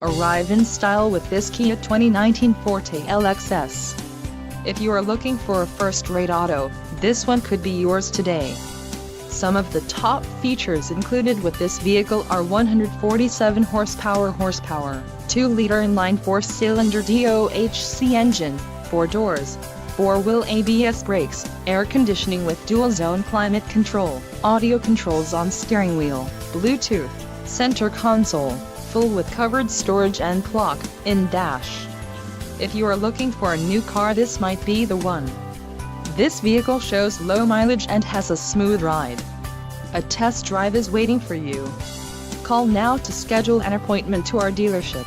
Arrive in style with this Kia 2019 Forte LXS. If you are looking for a first-rate auto, this one could be yours today. Some of the top features included with this vehicle are 147 horsepower, 2-liter inline 4-cylinder DOHC engine, 4 doors, 4-wheel ABS brakes, air conditioning with dual-zone climate control, audio controls on steering wheel, Bluetooth, center console, full with covered storage and clock-in dash. If you are looking for a new car, this might be the one. This vehicle shows low mileage and has a smooth ride. A test drive is waiting for you. Call now to schedule an appointment to our dealership.